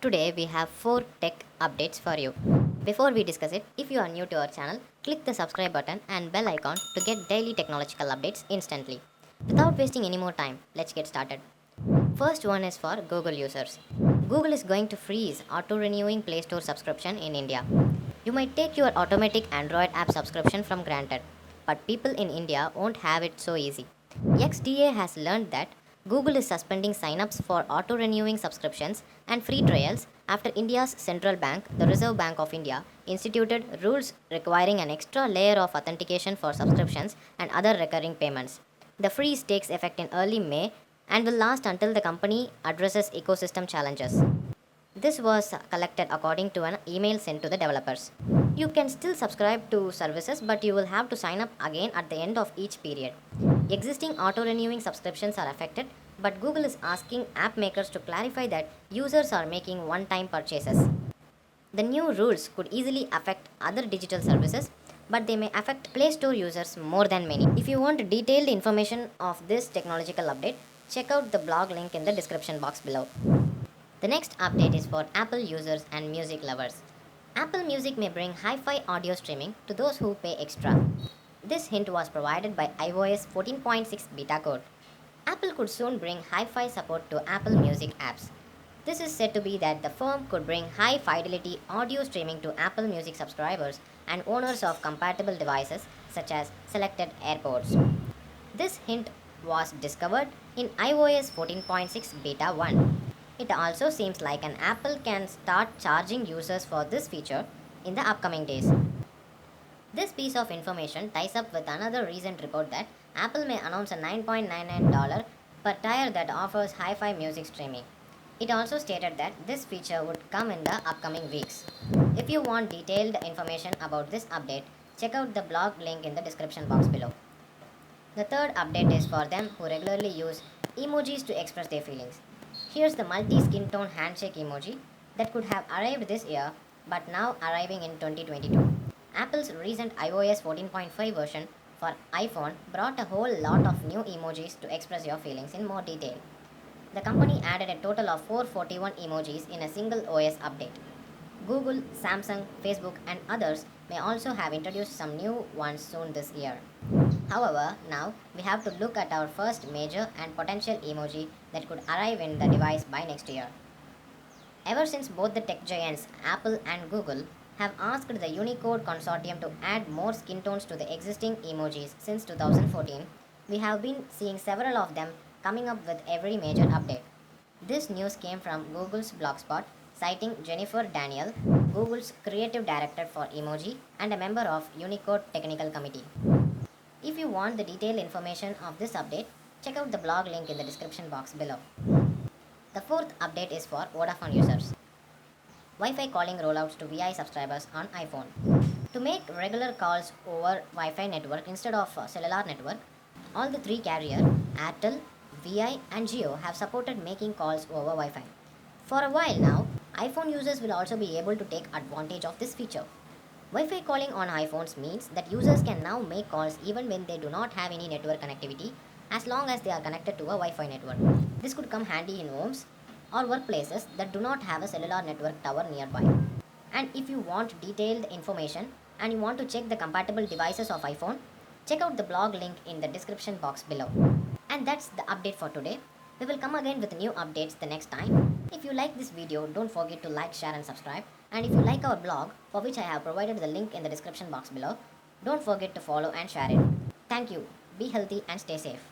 Today we have 4 tech updates for you. Before we discuss it, if you are new to our channel, click the subscribe button and bell icon to get daily technological updates instantly. Without wasting any more time, let's get started. First one is for Google users. Google is going to freeze auto-renewing Play Store subscription in India. You might take your automatic Android app subscription from granted, but people in India won't have it so easy. XDA has learned that Google is suspending signups for auto-renewing subscriptions and free trials after India's central bank, the Reserve Bank of India, instituted rules requiring an extra layer of authentication for subscriptions and other recurring payments. The freeze takes effect in early May and will last until the company addresses ecosystem challenges. This was collected according to an email sent to the developers. You can still subscribe to services, but you will have to sign up again at the end of each period. Existing auto renewing subscriptions are affected, but Google is asking app makers to clarify that users are making one time purchases. The new rules could easily affect other digital services, but they may affect Play Store users more than many. If you want detailed information of this technological update, check out the blog link in the description box below. The next update is for Apple users and music lovers. Apple Music may bring hi-fi audio streaming to those who pay extra. This hint was provided by iOS 14.6 beta code. Apple could soon bring hi-fi support to Apple Music apps. This is said to be that the firm could bring high-fidelity audio streaming to Apple Music subscribers and owners of compatible devices such as selected AirPods. This hint was discovered in iOS 14.6 beta 1. It also seems like an Apple can start charging users for this feature in the upcoming days. This piece of information ties up with another recent report that Apple may announce a $9.99 per tire that offers hi-fi music streaming. It also stated that this feature would come in the upcoming weeks. If you want detailed information about this update, check out the blog link in the description box below. The third update is for them who regularly use emojis to express their feelings. Here's the multi-skin tone handshake emoji that could have arrived this year but now arriving in 2022. Apple's recent iOS 14.5 version for iPhone brought a whole lot of new emojis to express your feelings in more detail. The company added a total of 441 emojis in a single OS update. Google, Samsung, Facebook, and others may also have introduced some new ones soon this year. However, now we have to look at our first major and potential emoji that could arrive in the device by next year. Ever since both the tech giants Apple and Google have asked the Unicode consortium to add more skin tones to the existing emojis since 2014, we have been seeing several of them coming up with every major update. This news came from Google's Blogspot, citing Jennifer Daniel, Google's creative director for emoji and a member of Unicode Technical Committee. If you want the detailed information of this update, check out the blog link in the description box below. The fourth update is for Vodafone users. Wi-Fi calling rollouts to VI subscribers on iPhone. To make regular calls over Wi-Fi network instead of cellular network, all the three carriers, Airtel, VI and Jio, have supported making calls over Wi-Fi. For a while now, iPhone users will also be able to take advantage of this feature. Wi-Fi calling on iPhones means that users can now make calls even when they do not have any network connectivity, as long as they are connected to a Wi-Fi network. This could come handy in homes or workplaces that do not have a cellular network tower nearby. And if you want detailed information and you want to check the compatible devices of iPhone, check out the blog link in the description box below. And that's the update for today. We will come again with new updates the next time. If you like this video, don't forget to like, share and subscribe. And if you like our blog, for which I have provided the link in the description box below, don't forget to follow and share it. Thank you. Be healthy and stay safe.